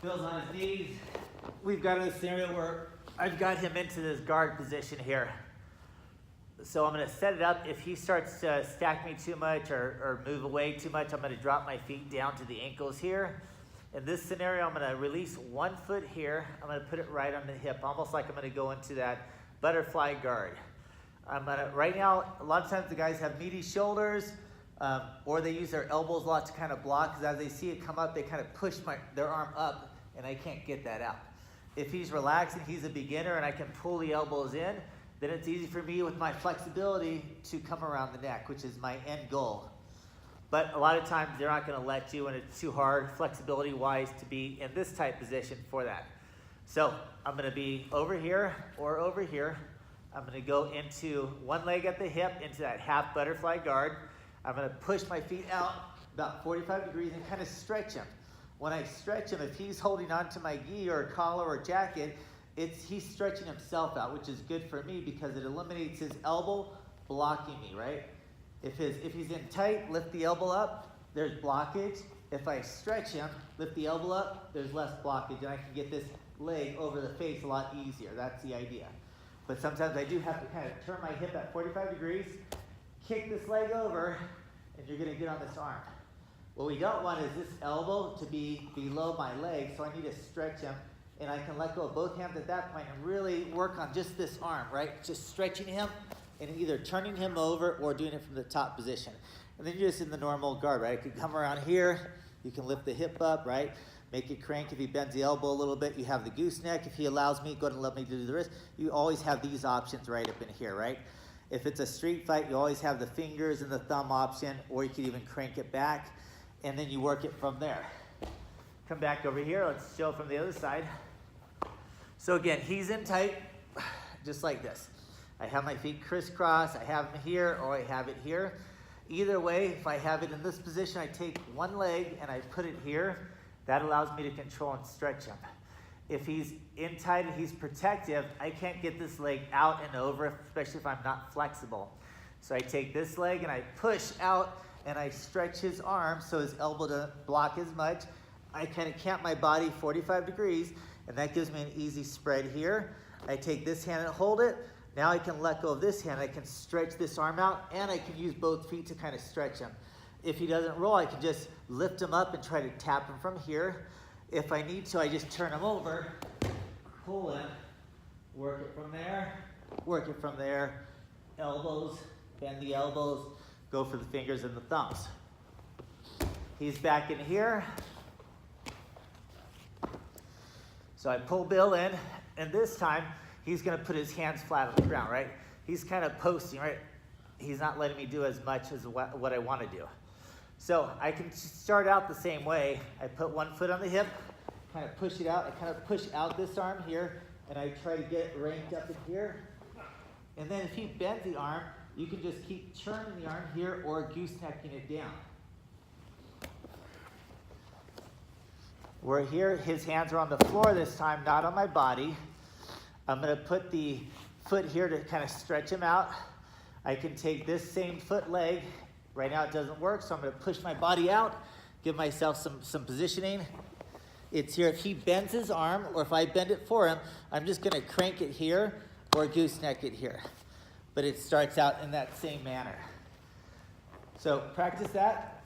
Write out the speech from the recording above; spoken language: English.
Bill's on his knees. We've got a scenario where I've got him into this guard position here. So I'm going to set it up. If he starts to stack me too much or move away too much, I'm going to drop my feet down to the ankles here. In this scenario, I'm going to release one foot here. I'm going to put it right on the hip, almost like I'm going to go into that butterfly guard. Right now, a lot of times the guys have meaty shoulders, or they use their elbows a lot to kind of block, because as they see it come up, they kind of push their arm up, and I can't get that out. If he's relaxed and he's a beginner and I can pull the elbows in, then it's easy for me with my flexibility to come around the neck, which is my end goal. But a lot of times they're not going to let you, and it's too hard flexibility-wise to be in this type position for that. So I'm going to be over here or over here. I'm going to go into one leg at the hip, into that half butterfly guard. I'm going to push my feet out about 45 degrees and kind of stretch him. When I stretch him, if he's holding onto my gi or collar or jacket, he's stretching himself out, which is good for me because it eliminates his elbow blocking me, right? If he's in tight, lift the elbow up, there's blockage. If I stretch him, lift the elbow up, there's less blockage, and I can get this leg over the face a lot easier. That's the idea. But sometimes I do have to kind of turn my hip at 45 degrees, kick this leg over, and you're going to get on this arm. What we don't want is this elbow to be below my leg, so I need to stretch him, and I can let go of both hands at that point and really work on just this arm, right? Just stretching him and either turning him over or doing it from the top position. And then you're just in the normal guard, right? I could come around here, you can lift the hip up, right? Make it crank. If he bends the elbow a little bit, you have the gooseneck. If he allows me, go ahead and let me do the wrist. You always have these options right up in here, right? If it's a street fight, you always have the fingers and the thumb option, or you could even crank it back, and then you work it from there. Come back over here. Let's show from the other side. So again, he's in tight, just like this. I have my feet crisscross. I have them here, or I have it here. Either way, if I have it in this position, I take one leg and I put it here. That allows me to control and stretch him. If he's in tight and he's protective, I can't get this leg out and over, especially if I'm not flexible. So I take this leg and I push out and I stretch his arm so his elbow doesn't block as much. I kind of camp my body 45 degrees, and that gives me an easy spread here. I take this hand and hold it. Now I can let go of this hand. I can stretch this arm out, and I can use both feet to kind of stretch him. If he doesn't roll, I can just lift him up and try to tap him from here. If I need to, I just turn him over, pull him, work it from there, work it from there. Elbows, bend the elbows, go for the fingers and the thumbs. He's back in here. So I pull Bill in, and this time he's going to put his hands flat on the ground, right? He's kind of posting, right? He's not letting me do as much as what I want to do. So I can start out the same way. I put one foot on the hip, kind of push it out. I kind of push out this arm here, and I try to get it ranged up in here. And then if he bends the arm, you can just keep turning the arm here or goosenecking it down. We're here, his hands are on the floor this time, not on my body. I'm going to put the foot here to kind of stretch him out. I can take this same foot leg. Right now it doesn't work, so I'm going to push my body out, give myself some positioning. It's here. If he bends his arm, or if I bend it for him, I'm just going to crank it here or gooseneck it here. But it starts out in that same manner. So practice that.